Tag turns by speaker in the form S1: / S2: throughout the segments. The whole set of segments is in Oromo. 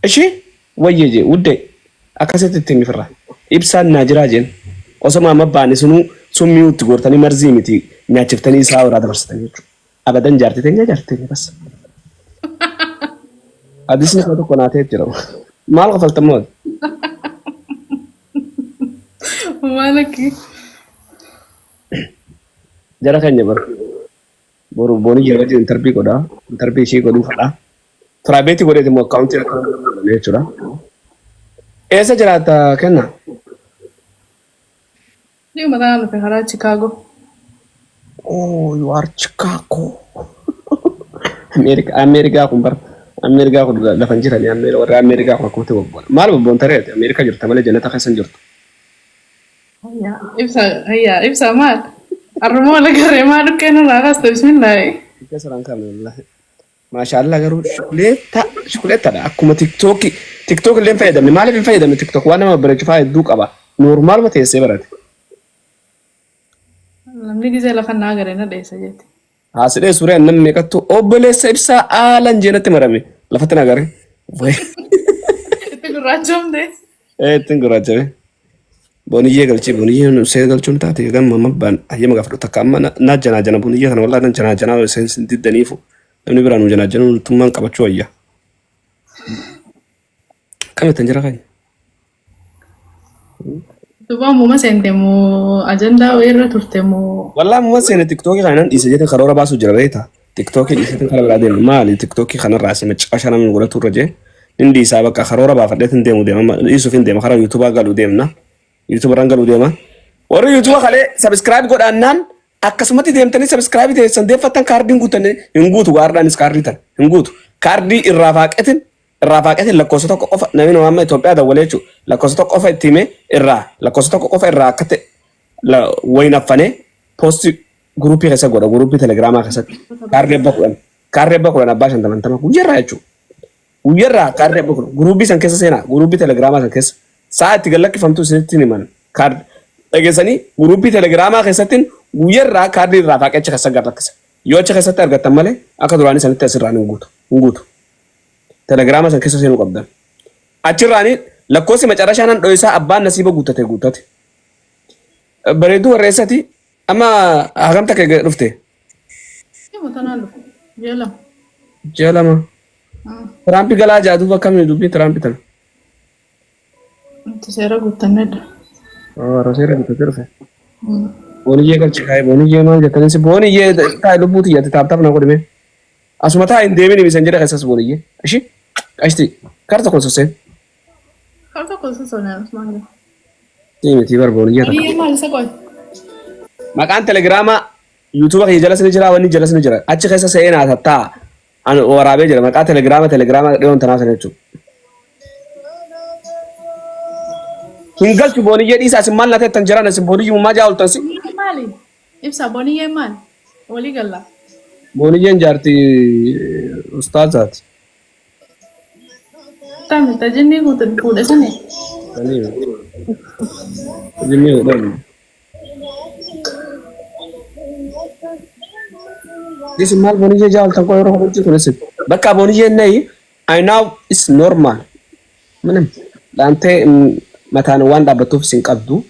S1: إشي ويجي ودي أكاسيت التيمي فرا إبسان ناجراجين أسمع مباني سنو سميو تقول مرزي متي ناتشفتني ساورا درستني أبدا جارتي بس أديسني كاتو كوناتي تجرو ما الغفلت مود
S2: مالك
S1: جرا كان جبر بورو بوني جرا انتربي كودا انتربي شي كودو فدا فرابيتي كودي تمو اكونت نيتشورا ايسا جراتا كنا
S2: دي مثلا في خرا شيكاغو
S1: Oh, you are Chicago. America kumbar. America ko da fanjira ni America ko ko te bobbon. Mal bobbon tare America jirta male janata khasan jirta.
S2: إبسا مال الرمو لك الرمال كانوا لا غاست بسم الله
S1: Kesaran kan wallahi. Masha Allah garu shukuleta da akuma TikTok len fayda ni male fayda ni TikTok wana ma bare fayda du qaba. Normal ma te sebarat.
S2: لم نيجي زي لفنا غيرنا ده سجت
S1: Aside sura nan me katto obele sebsa alan jenate marame. Lafatna gare.
S2: تقول راجم ده
S1: Tingura jabe. Boniyye galchi boniyye no se galchun taate gam mama ban ayyama gafru takamma na jana boniyye kan wallahi nan jana sen diddanifu namni biranu jana tumman qabachu ayya kame tanjira kai
S2: تبغى مو مثلا تمو أجندة وير ترتمو
S1: wallahi mu wasene tiktok kanan isa jete karora basu jirabeta tiktok isa tan kala radin mali tiktok kana rasi ma chashana min gura turje indi saba ka karora ba fadetin demu dema isu fin dema kara youtube galu demna youtube rangalu dema warri youtube khale subscribe godannan akkasumatti deemtanii subscribe teessan deeffatan kaardiin guutanii hin guutu gaardaanis kaardiitan hin guutu kaardii irraa faaqetin lakkoofsa tokko qofa namni nama Itoophiyaa dawwalee jechuudha lakkoofsa tokko qofa itti himee lakkoofsa tokko qofa irraa akka ta'e wayinaffane poosti guruupii keessa godha guruupii telegiraamaa keessatti kaardii abbaa kudhan abbaa shantamantama guyyaarraa jechuudha guyyaarraa kaardii abbaa kudhan guruupii san keessa seenaa guruupii telegiraamaa san keessa sa'a itti gallakkifamtu isinitti himan kaardii dhageessanii guruupii telegiraamaa keessattiin guyyarraa kaardii irraa faaqee achi keessa garrakkisa. Yoo achi keessatti argattan malee akka duraanii sanitti asirraan hin guutu. Telegiraama san keessa seenuu qabdan. Achirraanii lakkoofsi macarashaa nan dho'isaa abbaan nasiiba guutate. Bareedduu warreessati amma hagamta kee dhufte. Ji'a lama. Tiraampi galaa jaaduuf akkamii dubbii tiraampi tana.
S2: Seera guutanneedha.
S1: Roseera guutate dhufe. Boniyye galchi kaayee boniyye maal jettaniis boniyye taa'ee lubbuuti jette taaptaaf na godhime. Asuma taa'ee hin deemini bisan jedha keessas boniyye. Ishi qashti karta kun soseen.
S2: Karta kun soseen maali?
S1: Miti bar boniyye takka.
S2: Boniyye maal isa qoy?
S1: Maqaan telegiraamaa yuutuuba kee jalas ni jira wanni jalas ni jira achi keessa seenaa tattaa an waraabee jira maqaa telegiraamaa dhiyoon tanaa sana jechuudha. Hingalchu boniyye dhiisaa isin maal na ta'ettan jiran isin boniyyi mummaa jaa oltansi.
S2: Maali? Ibsa boniyye maal? Walii galla.
S1: Boniyyen jaarti ustaazaati.
S2: Tami tajinni guutan fuudhe sani.
S1: Jinni godhan. Isin maal boniyye jaa oltan koo yeroo hojii kun isin. Bakka boniyye nayi I know is normal. Manem dhaantee mataan waan dhaabbattuuf isin qabdu.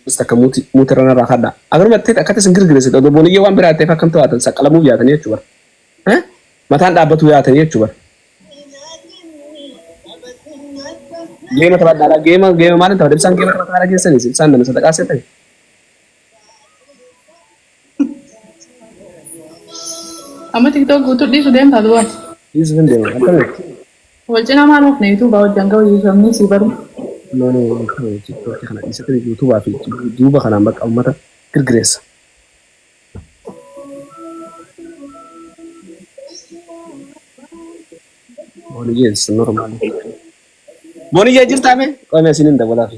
S1: Mustaka mutirana rakada. Agar matte akkata sin girgirese do boniyye waan biraa ta'eef akkam ta'atan saqalamuu yaatanii jechuudha. Mataan dhaabbatu yaatanii jechuudha. Geema taphaadhaa geema maalin tapha ibsaan geema taphaadhaa geessanis ibsaan nama sadaqaa seetan.
S2: Amma TikTok guutuu dhiisu deemtaa duwwaa.
S1: Dhiisu hin deemu akkamitti.
S2: Wal cinaa maal oofne YouTube hojjan ga'u yuusamni si baru.
S1: No, TikTok kana dhiisatanii YouTube fi duuba kanaan bakka uummata girgireessa. Boniyye is normal. Boniyye jirtaa mee? Qoome isiniin dabalaa fi.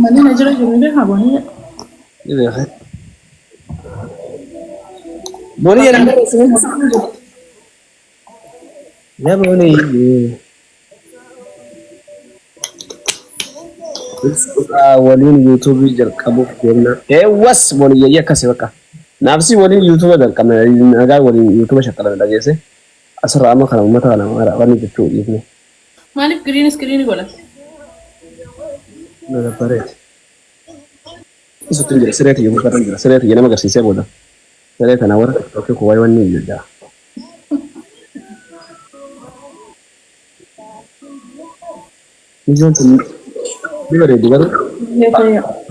S2: Manni na jira jiru beekaa boniyye.
S1: Boniyye nama isiniin. Ya boniyye. waliin YouTube jalqabuuf deemna. Was boniyye akkasii bakka. Naafsi waliin YouTube jalqabna nagaa waliin YouTube shaqqalame dhageesse. asirraa amma kana uummata kana waan jechuu dhiifne.
S2: Maaliif green screen godha?
S1: Nada bareeti. Isutti jira sireeti yommuu barran jira sireeti nama agarsiisee booda. Siree kana warra tokko kuwaa wanni iyyuu jira. Ijoon tun ni bareedi garuu.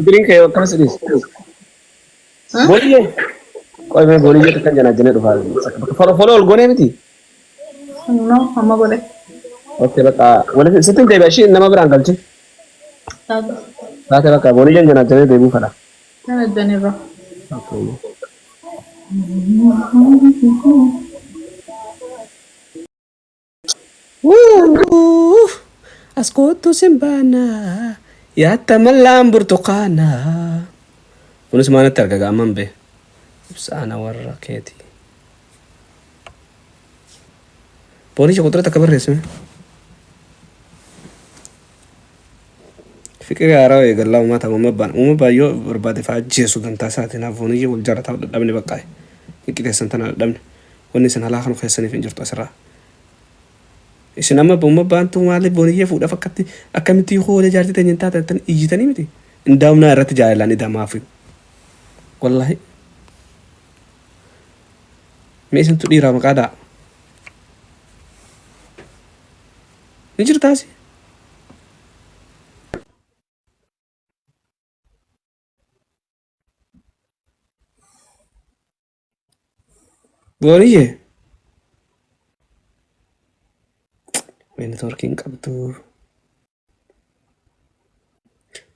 S1: Green kee akkana sidiis. Booliyee. Qoy mee booliyee kan janaa jennee dhufaa. Foloo ol goonee miti.
S2: No, amma godhe.
S1: Oke bakka walitti sittin deebi'a ishee nama biraan galchi. Taate bakka booliyyeen janaa jennee deebuu fedha.
S2: Kana danirra.
S1: Ascolto sembana yatta mallaan burtukaana. Kunis maalitti arga gaamman bee ibsaana warra keeti. Poolisii quxira takka barreessime. Fiqiri haaraa eegallaa uummata uumama baay'oo barbaade fa'aa ajjeesu gantaa isaatiin hafuuniyyi wal jaalataa dadhabne baqqaa'e. Hinqixeessan tana dadhabne. Wanni isin halaa kan keessaniif hin jirtu asirraa. Isin amma uumama baantuu maaliif booniyyee fuudhaaf akkamitti hoolee jaartii ta'e hin taatan iyyitanii miti. Indaa'umnaa irratti jaalalaan idamaaf. Wallaahi. Mee isintu dhiiraa maqaa daa. Ni jirtaasi. Booniyyee. Networking qabdu.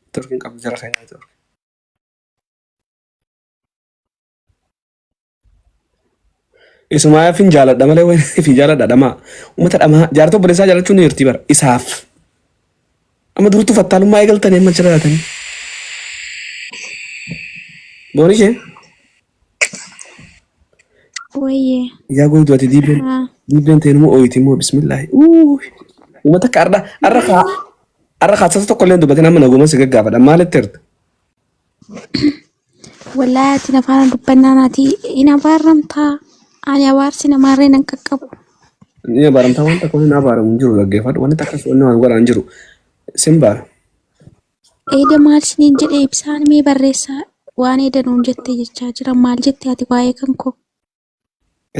S1: Networking qabdu jara kan network. Isumaa fin jaaladha malee wayii fi jaaladha dhamaa. Uummata dhamaa jaartoo boleessaa jaalachuun ni jirti bara isaaf. Amma durutti fattaalummaa eegaltanii amma jira laatanii. Boonishee.
S3: Wayye.
S1: Yaa goytu ati diibeen ta'e immoo ooyiti immoo bismillaahi. Uummata akka arra kaasasa tokko illee dubbatin amma naguuma si gaggaafadha maalitti hirta?
S3: Wallahi ati nafaan dubbannaa naati ina baarramtaa. Ani abaarsi namarree nan qaqqabu.
S1: Ni abaaramtaa wanta kun hin abaaramu hin jiru gaggeeffadhu wanti akkas wanni waan godhaa hin jiru. Sin baara.
S3: Eeda maal siniin jedhee ibsaan mee barreessaa waan eeda nuun jettee jechaa jiran maal jettee ati waa'ee kan koo?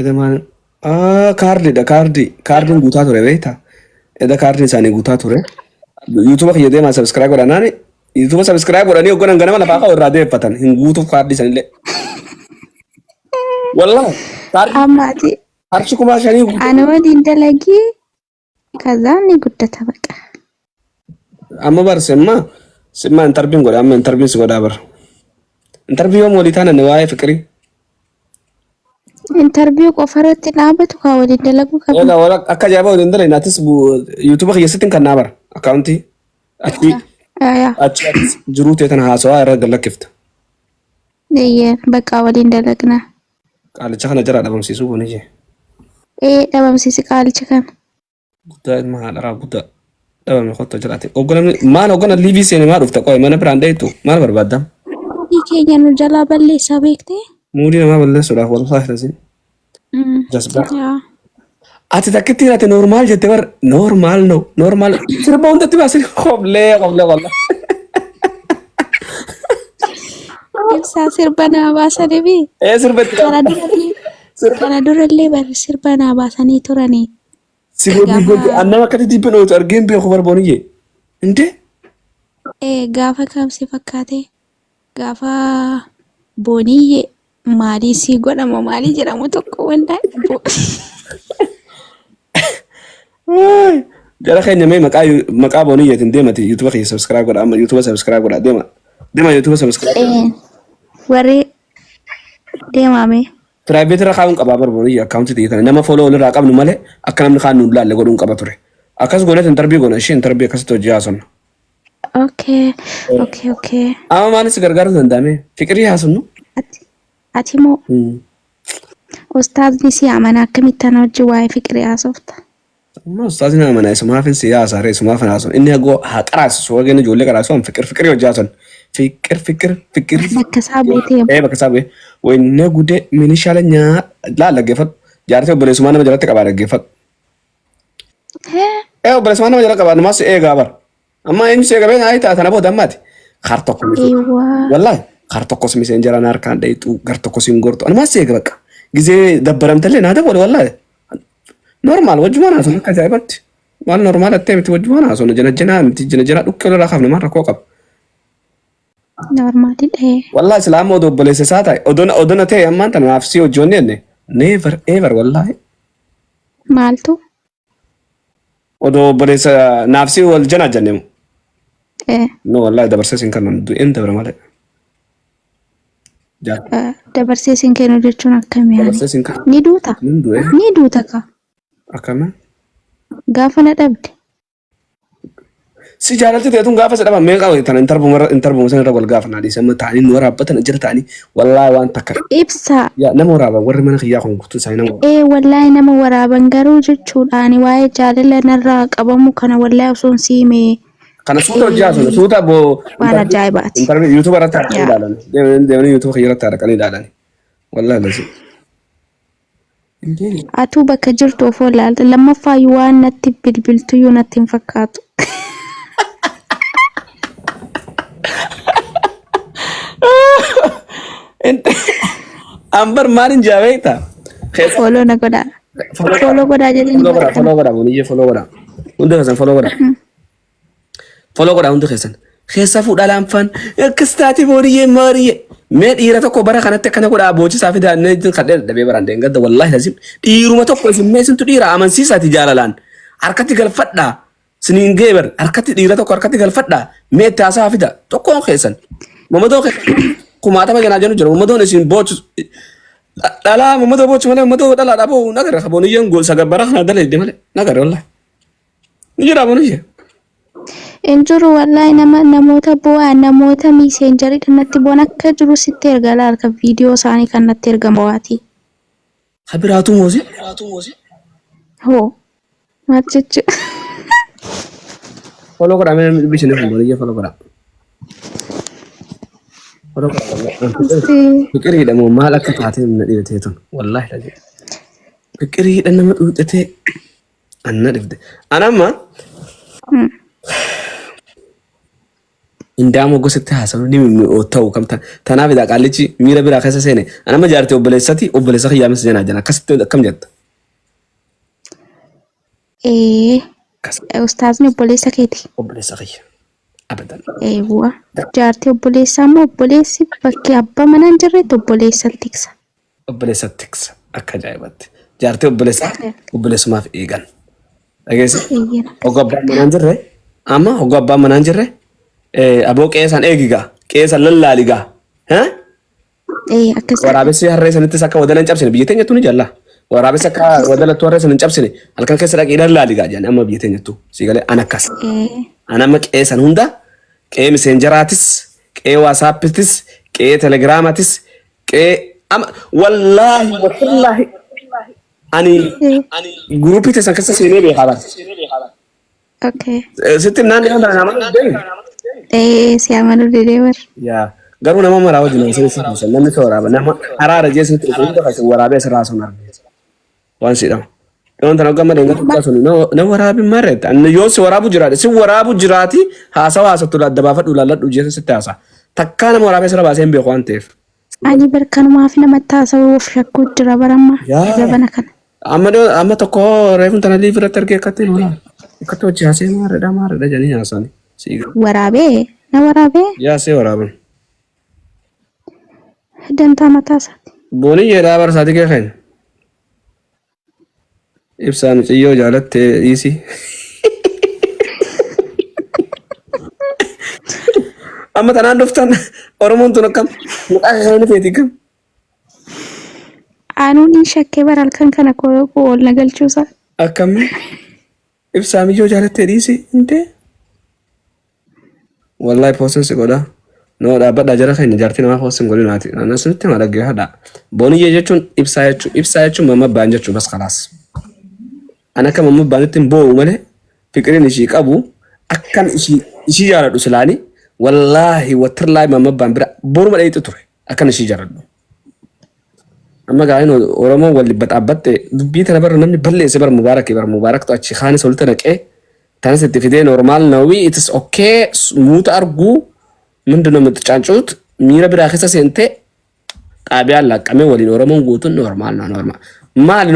S1: Eeda maal? Kaardiidha kaardiin guutaa ture beektaa? Eeda kaardiin isaanii guutaa ture. Yuutuuba kiyya deemaa sabiskiraayib godhanaani yuutuuba sabiskiraayib godhanii hogganan ganama lafaa ka'u irraa deeffatan hin guutuuf kaardii sanillee. Wallahi.
S3: Amma ati
S1: Harki kumaa shanii
S3: ana waliin dalagii kazaan ni guddata baqa.
S1: amma bar simma intarbiin godha amma intarbiin si godhaa bar. Intarbii yoom walii taananne waa'ee fiqirii.
S3: Interview qofarratti dhaabatu kaa waliin dalaguu qabu.
S1: Egaa wala akka ajaa'iba waliin dalagna naatis yuutuuba keessatti kan naa bar akkaawuntii achi jiruu ta'e tana haasawaa irra gallakkifta.
S3: Bakka waliin dalagna.
S1: Qaalicha kana jara dhabamsiisuu booniyye.
S3: Dhabamsiisi qaalicha kana.
S1: Guddaa ilma haadharaa guddaa dhabame qottoo jiraate. Maal hoggana liivii seene maa dhufta qo'e mana biraan deetu maal barbaadda?
S3: Muudii keenya nu jalaa balleessaa beektee?
S1: Muudii namaa balleessuudhaaf wal faayidasiin. Jasbaa. Ati takkitti ati normaal jette bar normaal sirba hundatti baasin qoblee.
S3: Ibsaa sirba naa baasanii fi
S1: Sirbatti
S3: kana durallee bar sirba naa baasanii turanii.
S1: Annama akkati dibbin ootu argeen beeku barbooniyye. Inte?
S3: Gaafa kamsi fakkaate gaafa booniyye maalii sii godhama maalii jedhamu tokko wanta.
S1: Jara keenya mee maqaa booniyyeetiin deemati yuutuuba keessa sabiskiraayib godha amma yuutuuba sabiskiraayib godha deema yuutuuba sabiskiraayib.
S3: Warri deemame.
S1: Private irra kaa'uun qabaa barbooniyye akkaawuntii ta'e kana nama foloo walirraa qabnu malee akka namni kaan nuun laalle godhuun qaba ture. Akkas goonet intarbii goona ishee intarbii akkasitti hojii haasofna.
S3: Okay.
S1: Amma maanis gargaaruu danda'ame fiqirii haasofnu.
S3: Ati moo ustaazni si amana akkamittaan hojii waa'ee fiqirii haasofta?
S1: Ustaazni amana isumaafin siyaasa ree isumaafin haasofna inni hagoo haa qaraasu wageen ijoollee qaraasu fiqirii hojii haasofna. Fikir.
S3: Bakka isaa buutee.
S1: Bakka isaa bu'ee. Wayne gudee minishaala laala geeffatu jaartii obboleessummaa nama jalatti qabaa dhaggeeffadhu. Obboleessummaa nama jala qabaa numas eegaa bara. Amma eenyu see qabee naayi taatana booda ammaati. Kar tokko wallahi kar tokko miseen jaraan harkaan dhayitu gar tokko siin gortu anumas eega bakka. Gizee dabbaramtallee naa dabale wallahi. Normaal wajjumaan haasofnu akka ajaa'ibatti. Waan normaal attee miti wajjumaan haasofnu jana miti jana dhukkee lola kaafne maan rakkoo qaba.
S3: Normaali dhee.
S1: Wallahi islaama odoo obboleessa isaa taa'e odona ta'e ammaan tana naaf si hojjoonni enne never ever wallahi.
S3: Maaltu?
S1: Odoo obboleessa naaf si wal jana jannemu. No wallahi dabarsee siin kan du'een dabra malee.
S3: Dabarsee siin kennu jechuun akkamii?
S1: Dabarsee siin kan.
S3: Ni duuta? Ni duuta ka?
S1: Akkami?
S3: Gaafa na dhabde.
S1: Si jaalalti ta'etuun gaafa si dhaban meeqa tan intarbuuma sana irra wal gaafa naa dhiisan ta'anii nu waraabbatan jira ta'anii wallahi waan takka.
S3: Ibsa.
S1: Nama waraaban warri mana kiyyaa kun guutuun isaanii nama.
S3: Wallahi nama waraaban garuu jechuudhaani waa'ee jaalala narraa qabamu kana wallahi osoon siimee.
S1: Kana suuta hojjaa sun suuta boo.
S3: Waan ajaa'ibaati.
S1: YouTube irratti harkanii ilaalan. Deemanii YouTube irratti harkanii ilaalan. Wallahi lasi.
S3: Atuu bakka jirtu ofoo ilaalta lammaffaa waan natti bilbiltuyyuu natti hin fakkaatu.
S1: Ambar maalin jaabeeta?
S3: Follow na godhaa. Follow godhaa jedhanii.
S1: Follow godhaa boniyyee follow godhaa. Hundi keessan follow godhaa. Follow godhaa hundi keessan. Keessa fuudhaa laanfaan akkastaati boniyyee maariyyee. Mee dhiira tokko bara kanatti akkana godhaa boochisaa fi daannee kadhee dadhabee baraan deengadda wallahi lazim dhiiruma tokko isin meesintu dhiira amansiisaati jaalalaan harkatti galfadhaa siniin geebar harkatti dhiira tokko harkatti galfadhaa mee itti haasaa fida tokkoon keessan mamadoo kumaatama ganaa jennu jira mamadoon isin boochu dhalaa mamadoo boochu malee mamadoo dhalaa dhaboo nagarra kabooniyyeen gosa gabbara kana dalee malee nagarra wallahi ni jira booniyyee. Injuru
S3: wallahi namoota bu'aa namoota messengerii kanatti bu'an akka jiru sitti erga laal viidiyoo isaanii kanatti ergamu waati.
S1: Habiraatu moosi?
S3: Hoo machichi.
S1: Follow godhaa mee bishine fuulduree follow godhaa. Follow godhaa. Fiqiriidha moo maal akka taatee na dhiibtee tun wallahi laje. Fiqiriidha nama dhuudhatee anna dhibde. Anamma. Indaamoo gosatti haasawuu ni ta'u kamta tanaaf idhaa qaallichi miira biraa keessa seene anama jaartee obboleessati obboleessa kiyyaamessa jenaa jana akkasitti akkam jetta.
S3: Ustaazni obboleessa keeti.
S1: Obboleessa kiyya abadan.
S3: Bu'a jaartee obboleessaa moo obboleessi bakki abbaa mana hin jirreetti obboleessa tiksa.
S1: Obboleessa tiksa akka ajaa'ibatti jaartee obboleessumaaf eegan. Dhageessi hoggaa abbaan manaan jirre amma hoggaa abbaan manaan jirre. Aboo qeessan eegigaa qeessan lallaaligaa waraabessi harree sanittis akka wadalan cabsine biyya teenyattu ni jalla waraabessi akka wadalattu harree sanin cabsine halkan keessa dhaqee lallaaligaa jedhan amma biyya teenyattu siigalee an akkas an amma qeessan hunda qee miseenjaraatis qee waasaappitis qee telegiraamatis qee wallaahi wallahi ani guruupii teessan keessa seenee beekaa bara. Sitti naan dhiyaatan nama deemi.
S3: Si amanu dedeebar.
S1: Yaa garuu nama maraa wajjin nama namni isa waraaba nama haraara jeesni ture kun bakka waraabee sirraa sun argite waan sidhama. Dhawwan tan hoggaa madeen gatu sun nama waraabin marreetta yoo si waraabu jiraate si waraabu jiraati haasawa haasattu adda baafadhu laalladhu jeesa sitti haasa takkaa nama waraabee sirra baasee hin beeku waan ta'eef.
S3: Ani barkanumaaf namatti haasawuuf shakkuu jira baramma dabana kana.
S1: Amma tokko reefun tana liif irratti argee akkatti lola akkatti hojii haasee maaredha jedhanii haasani.
S3: Waraabee na waraabee.
S1: Yaa see waraaban.
S3: Dantaa mataa isaati.
S1: Boonii jedhaa barsaati kee keenya. Ibsaan ciyyoo jaalattee dhiisi. Amma tanaan dhuftan Oromoon tun akkam maqaa isaanii feeti kam.
S3: Aanuun hin shakkee bara halkan kana ol na galchuusaa.
S1: Akkamii ibsaa miyyoo jaalattee dhiisi hintee. Wallahi poostin si godha. No dhaabbadhaa jara keenya jaartii namaa poostin godhi naati. Naannoo sunitti ma dhaggee hadhaa. Booniyyee jechuun ibsaa jechuun mamma baan jechuun bas khalaas. An akka mamma baanitti hin boo'u malee fiqiriin ishii qabu akkan ishii jaaladhu silaanii wallahi watirlaahi mamma baan bira boruma dheeyitu ture akkan ishii jaaladhu. amma gaa'in oromoon wal baxaabbatte dubbii tana bara namni balleesse bara mubaarak to achi kaane solta naqee tanas itti fidee normaal nawii itis okkee muuta arguu ምንድነው የምትጫንጩት ሚራ ብራ ከሰ ሴንቴ ጣቢያ ላቀመ ወሊ ኦሮሞን ጉቱን ኖርማል ነው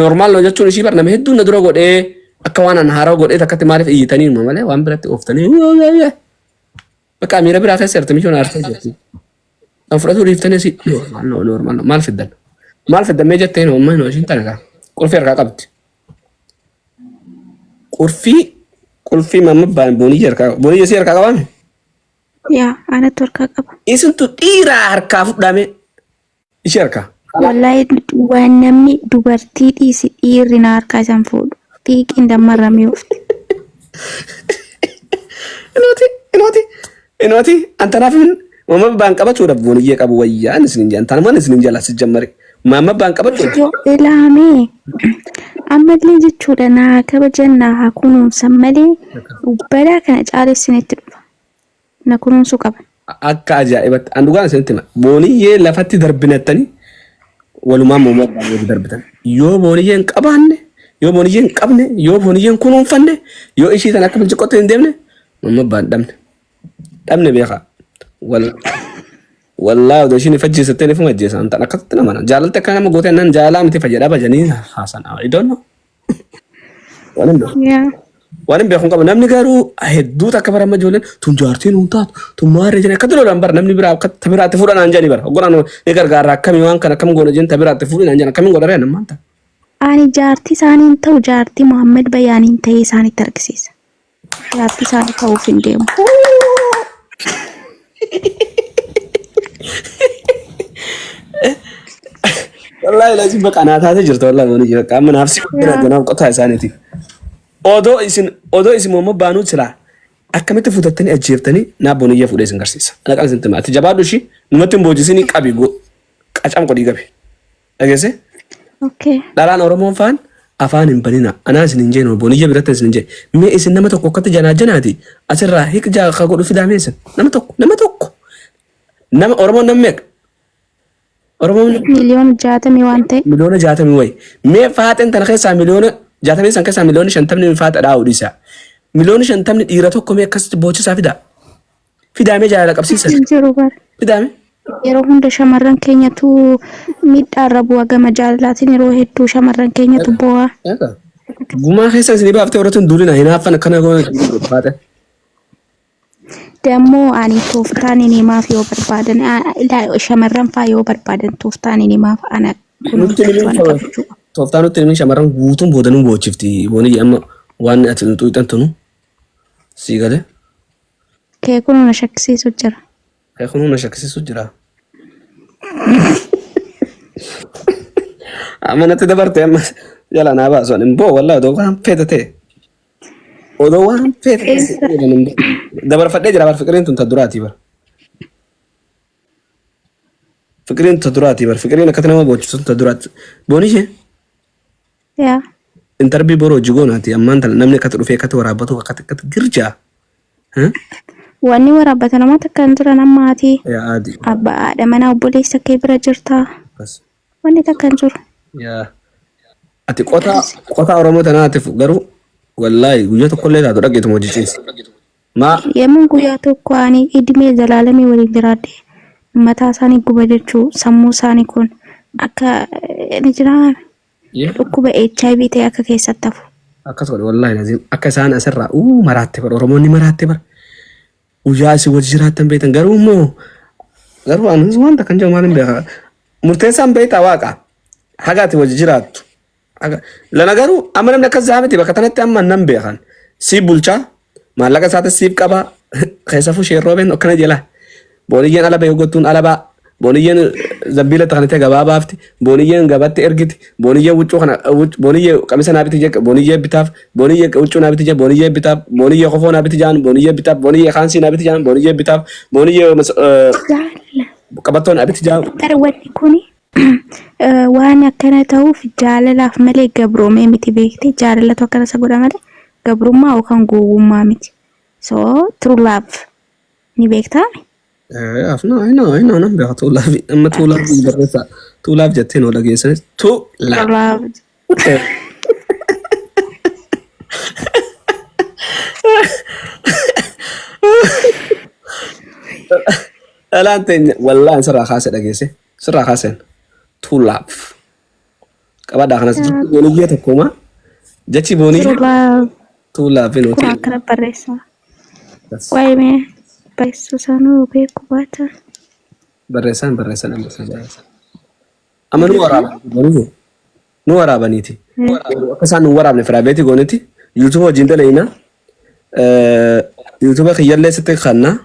S1: ኖርማል ነው ጀቹን እሺ በር ነመሄዱ ነድሮ ጎዴ አከዋናን ሃራው ጎዴ ተከተ ማለፍ እይተኒ ነው ማለት ዋን ብረት ኦፍተኒ በቃ ሚራ ብራ ከሰ ሰርተ ሚሆን አርተ ጀቲ አንፍረቱ ሪፍተኒ ሲ ኖርማል ነው ማልፈደ መጀቴ ነው ማን ነው እሺ ተነጋ ቁልፊ አርካ ቀብት ቁልፊ ማምባን ቦኒ የርካ ቀባም
S3: yaa anatu harkaa qaba.
S1: Isintu dhiiraa harkaa fudhame ishee harkaa.
S3: Wallahi waan namni dubartii dhiisi dhiirri na harkaa isaan fuudhu xiiqiin dammarramee oofti.
S1: Inooti antanaaf mama baan qabachuudhaaf booniyyee qabu wayyaan isin jaan tanumaan isin jala si jammare mama baan qabachuudhaaf.
S3: Yoo ilaamee ammallee jechuudha naa kabajan naa kunuunsan malee ubbadaa kana caalessinitti dhufa. Na kunuunsu qaba.
S1: Akka ajaa'ibatti andugaan isinitti hima booniyyee lafatti darbinattani walumaan moomaa baay'ee darbitan yoo booniyyeen qabaanne yoo booniyyeen qabne yoo booniyyeen kunuunfanne yoo ishii tan akka bilchiqotti hin deemne mamma baan dhabne beeka wallaahi odoo ishiin fajjiisattee nifu majjeessan tan akkasitti namana jaalalti akka nama gootee nan jaalaa miti fayyadhaa bajanii haasan I don't know. Waan beekun qaba namni garuu hedduu takka bara majoolleen tun jaartiin huntaatu tun maarree jenne akka duloodhaan bara namni biraa akka tabiraatti fuudhan jani bara oggonaan ni gargaara akkamii waan kana akkam goona jenne tabiraatti fuudhan jani akkamiin godharee nammaan ta'a.
S3: Ani jaartii isaaniin ta'u jaartii Muhammad Bayyaaniin ta'ee isaanitti argisiisa. Jaartii isaanii ta'uuf hin deemu.
S1: Wallaahi laazim baqa naa taatee jirta wallaahi booni jira qaama naafsi ganaaf qotaa isaaniitiif. Odoo isin mommo baanuu jira akkamitti futattanii ajjeeftanii naa booniyyaa fuudhee isin garsiisa. Dhaqaan isin timaa ati jabaadhu ishii numatti hin boojisini qabi qacam qodii qabi. Dhageesse? Dhalaan Oromoon faan afaan hin banina anaa isin hin jeenu booniyyaa biratti isin hin jee mee isin nama tokko akkatti janaati asirraa hiiqjaa akka godhu fidaamee isin nama tokko nama Oromoon nama meeqa? Oromoon
S3: miliyoona 60 waan ta'e.
S1: Miliyoona 60 wayi mee faaxeen tana keessaa miliyoona 60 san keessaa miliyoona 50 faaxa dhaa'u dhiisa. Miliyoona 50 dhiira tokko mee akkasitti boochisaa fidaamee jaalala qabsiisan. Fidaame.
S3: Yeroo hunda shamarran keenyatu miidhaarra bu'aa gama jaalalaatiin yeroo hedduu shamarran keenyatu bu'aa.
S1: Gumaa keessa isin baaftee warratuun duudina hinaafan akkana goona faate.
S3: Dammoo ani tooftaan inimaaf yoo barbaadan shamarran faa yoo barbaadan tooftaan inimaaf ana kunuunfachuu.
S1: Tooftaan nutti himin shamarran guutuun boodanuu boochifti boonii amma waan ati xuuxan tunu sii gale.
S3: Kee kun na shakkisiisu jira.
S1: Amma natti dabarte amma jala naa baasu imboo wallaahi odoo waan feete ta'e. Odoo waan feete dabarfadhee jira bara fiqiriin tun ta duraatii bara. Fiqiriin akkatti nama boochisu ta duraati. Boonii ishee?
S3: Yaa.
S1: Intarbii boroo jigoonaati ammaan tana namni akkatti dhufee akkatti waraabbatu akkatti girjaa.
S3: Wanni waraabbata nama takka hin jiran ammaati. Abbaa haadha manaa obboleessa kee bira jirtaa. Wanni takka hin jiru.
S1: Ati qotaa Oromoo tanaatiif garuu wallaahi guyyaa tokkollee taatu dhageetu hojjechiisa.
S3: Yemmuu guyyaa tokko ani idimee zalaalamii waliin jiraadhe mataa isaanii guba jechuu sammuu isaanii kun akka ni jiraan dhukkuba HIV ta'e akka keessatti hafu.
S1: Akkas godhe wallaahi akka isaan asirraa maraatte bara Oromoonni maraatte bara. Guyyaa isin wajji jiraattan beektan garuu anis wanta kan jiru maaliin beekaa murteessaan beektaa waaqa hagaati wajji jiraattu. Lana garuu amma namni akkas zaamiti bakka tanatti amma nan beekan siif bulchaa maallaqa isaati siif qabaa keessa fushee roobeen akkana jala booniyyeen ala bahee gottuun alabaa booniyyeen zabbiila takanitee gabaa baafti booniyyeen gabatti ergiti booniyyeen wuccuu kana booniyyee qamisa naabiti jee booniyyee bitaaf booniyyee wuccuu naabiti jee booniyyee bitaaf booniyyee kofoo naabiti jaan booniyyee bitaaf booniyyee kaansii naabiti jaan booniyyee bitaaf booniyyee qabattoo naabiti jaan.
S3: Wanni kuni waan akkana ta'uuf jaalalaaf malee gabroomee miti beekte jaalalatu akkana isa godha malee gabrummaa yookaan gowwummaa miti. So true love ni beektaa?
S1: afna nan beeka tuulaafi amma tuulaafi barreessa tuulaaf jettee noo dhageessani tuulaaf.
S3: Tolaaf.
S1: Dhalaan teenya wallaan sirraa kaase dhageesse sirraa kaaseen tuulaaf. Qabadhaa kanas booniyyee tokkuma jechi booniyyee
S3: Tolaaf.
S1: tuulaafi nuti.
S3: Kun akkana barreessa. Waa'ee mee barreessuu sanuu beeku baata.
S1: Barreessan. Amma nu waraabaniiti. Nu waraabaniiti. Akka isaan nu waraabne firaabeetii goonetti yuutuuba wajjin dalaina yuutuuba kiyyallee sitti kannaa.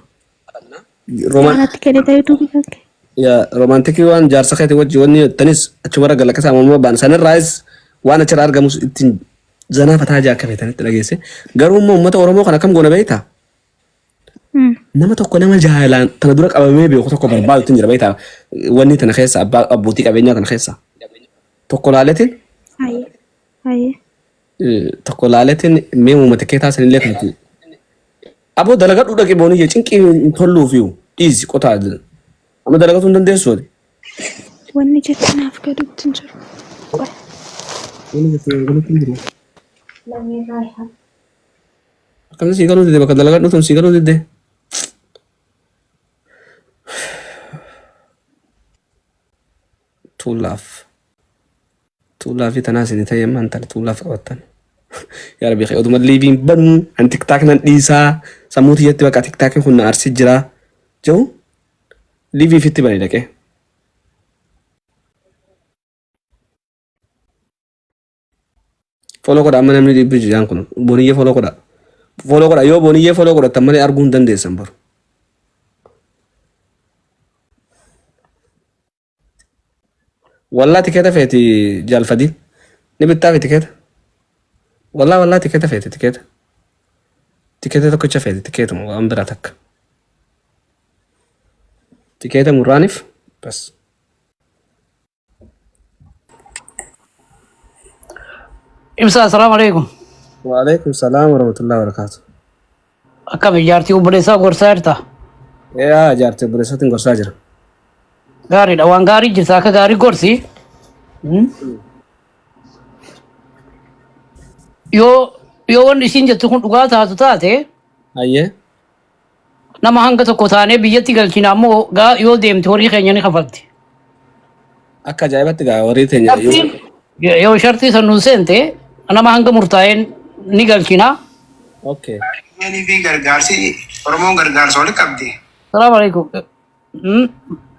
S3: Waanatti kennita yuutuubii kanke.
S1: Ya romantikii waan jaarsa keetii wajji wanni tanis achumarra galakkasaa ammoo baan sanirraayis waan achirraa argamus ittiin zanaafataa jaa akka feetanitti dhageesse. Garuu immoo uummata Oromoo kan akkam goona beektaa? Nama tokko nama jaalaan tana dura qabamee beeku tokko barbaadutti jira beektaa? Wanni tana keessa abbootii qabeenyaa tana keessa. Tokko laaletiin tokko laaletiin mee uummata kee taasanillee kanatti. Aboo dalagaa dhudhaqee booniyye cinqii tolluufiyu dhiisi qotaa jira. Amma dalagatu hin dandeessu.
S3: Wanni jettanaaf gaduutti hin jiru.
S1: Akkamitti sii galuu dide bakka dalagaa dhuftan sii galuu dide. Tuulaaf tanaa isin ta'e ammaan tala tuulaaf qabattan. Yaa rabbi oduma liiviin banuu an tiktaak nan dhiisaa sammuu tiyyatti bakka tiktaakiin kun na arsii jira jiru liivii fitti bane dhaqee. Foloo godha amma namni dhibbi jaan kun booniyyee foloo godha. Foloo godha yoo booniyyee foloo godhatan malee arguu hin dandeessan baru. Wallaa tikeeta feeti jaalfadii ni bittaa fi tikeeta. Wallaa tikeeta feeti tikeeta. Tikeeta tokkicha feeti tikeetuma waan biraa takka. Tikeeta murraaniif bas.
S4: Imsa assalamu alaikum.
S1: Waalaikum salaam warahmatullahi wabarakatuh.
S4: Akkam ijaartii obboleessaa gorsaa jirta?
S1: Yaa jaartii obboleessaatiin gorsaa jira.
S4: Gaariidha waan gaarii jirta akka gaarii gorsi. Yoo wanni isiin jettu kun dhugaa taatu taate
S1: Hayyee.
S4: nama hanga tokko taanee biyyatti galchina ammoo yoo deemte horii keenya ni kafalti.
S1: Akka ajaa'ibatti gaa warri teenya
S4: Yoo shartii san nuun seente nama hanga murtaa'een ni galchina.
S1: Okay.
S5: Ini fi gargaarsi Oromoon gargaarsa walitti qabdi.
S4: Salaamu alaikum.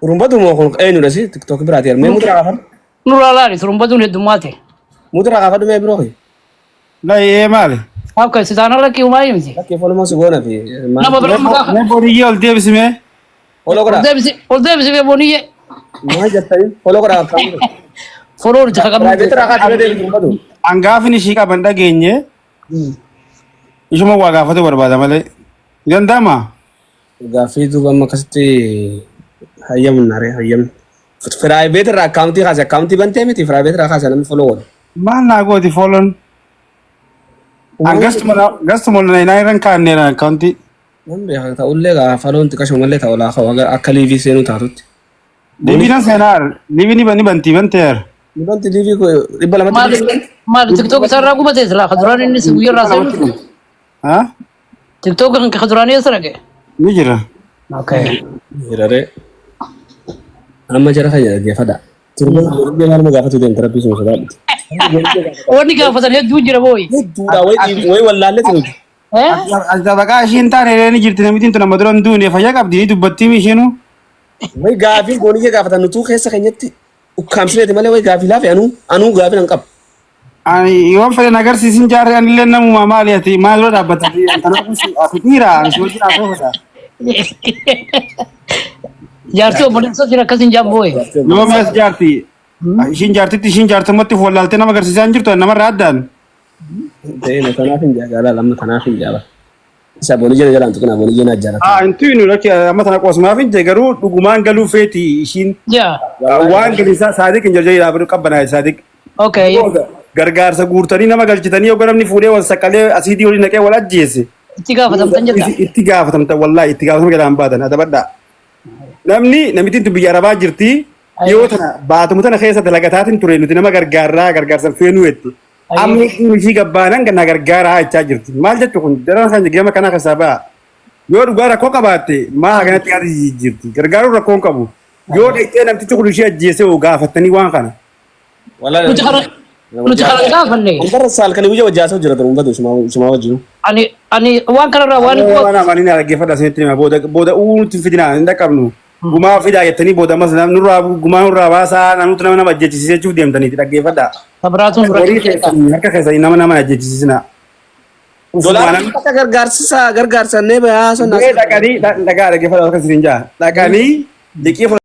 S1: Urumbatu moo kun eenyudha si TikTok biraati mee muduraa qaafadhu.
S4: Nurraa laali turumbaduun heddummaate.
S1: Muduraa qaafadhu mee biroo
S6: La maali?
S4: Akka sitaana lakkii umaa himti.
S1: lakkee foluma si goona fi
S4: Nama bira mukaa.
S6: Ne boriyyee ol deebisime.
S1: foloo godha
S4: Ol deebisee booniyyee.
S1: maa jettanii foloo godha akkamitti
S4: Foroon itti haqamu.
S1: piraayiveetii raqaa dhibee deebitu urumbatu.
S6: Hangaafin ishii qaban dhageenye. Ishuma waa gaafate barbaada malee. Danda'ama?
S1: Gaaffii duuba amma akkasitti hayyamnaare hayyam. Piraayiveetii irraa akkaawuntii kaase akkaawuntii bantee miti piraayiveetii irraa kaase namni foloo godha.
S6: Maal naa gooti fooloon? Gastuma naa irraan kaanneera akkaawuntii.
S1: Nan beeka ta'ullee gaa faloon xiqqasho mallee ta'u laafa akka liivii seenuu taatutti.
S6: Liiviin seenaar. Liiviin ni bantii banteer.
S1: Nibanti liivii dhibba lamatti
S4: Maali tiktok sarraa gubatee silaa kaduraan inni si guyyarraa seenu.
S6: Ha?
S4: TikTok kan kaduraan eessa dhaqe?
S6: Ni jira.
S4: Okay.
S1: jirare. Amma jara fayyadageeffadha. Turbee maaluma gaafatu deemte rabbii sun sodaadhu.
S4: Wanni gaafatan hedduu jira booyi.
S1: Hedduudha way wallaallee nuti.
S6: Baqaa ishiin taane ni jirti namitiin tun amma dura hin duune fayyaa qabdi ni dubbattii ishiinu.
S1: Way gaafii gooniyyee gaafatan nutuu keessa keenyatti ukkaamsineeti malee way gaafii laafe anuu gaafii nan qabu.
S6: Yoon fedhan agarsiisin jaarree anillee namuma maali ati maal dura dhaabbatati ati dhiira ani si wajjin haasofata.
S4: Jaartii obboleessa jira akkasiin jaan booyi.
S6: Yoo mees jaarti ishiin jaartitti ishiin jaartumatti wallaaltee nama agarsiisaa hin jirtu namarraa addaan.
S1: Ta'ee kanaaf hin jaalala amma kanaaf hin jaalala. Isa booniyyaa jedhaan tuqina booniyyaa naa jaalata.
S6: Intu inu lakke amma tana qoosmaaf hin garuu dhugumaan galuu feeti ishiin
S4: Jaa.
S6: waan galisaa saadiq hin jarjaa dhaabatu qabbanaa saadiq.
S4: Okay.
S6: Gargaarsa guurtanii nama galchitanii yoo namni fuudhee wal saqalee asiitii waliin naqee wal ajjeese.
S4: Itti gaafatamtan jedha.
S6: Itti gaafatamta wallaahi itti gaafatama galaan baatan adabadhaa. namitiin tu biyya arabaa jirti yoo tana baatamu tana keessa dalagataatiin ture nuti nama gargaarsan feenuu jetti amma ishii gabbaanan ganna gargaaraa jechaa jirti maal jettu kun daran kan gama kana keessaa ba'a yoo dhugaa rakkoo qabaatte maa haganatti yaada jirti gargaaruu rakkoon qabu yoo dhaqxee namtichi kun ishee ajjeesee oo gaafattanii waan kana.
S4: Nuti kana gaafanne.
S1: Antara saal kan biyya wajjaasoo jira garuu umbatu suma wajjinu.
S4: Ani waan kanarraa waan
S6: waan ani dhaggeeffadha sinitti hima booda uunutti fidinaa hin dhaqqabnu. Gumaa fidaa jettanii booda mas nurraa gumaa nurraa baasaa namoota nama ajjeechisiisee jechuuf deemtaniiti dhaggeeffadha.
S4: Sabiraatuun
S6: harka keessanii nama ajjeechisiisina.
S1: Dolaan akka gargaarsannee bayaa sonna.
S6: Dhaqanii dhaqanii dhaqanii liqii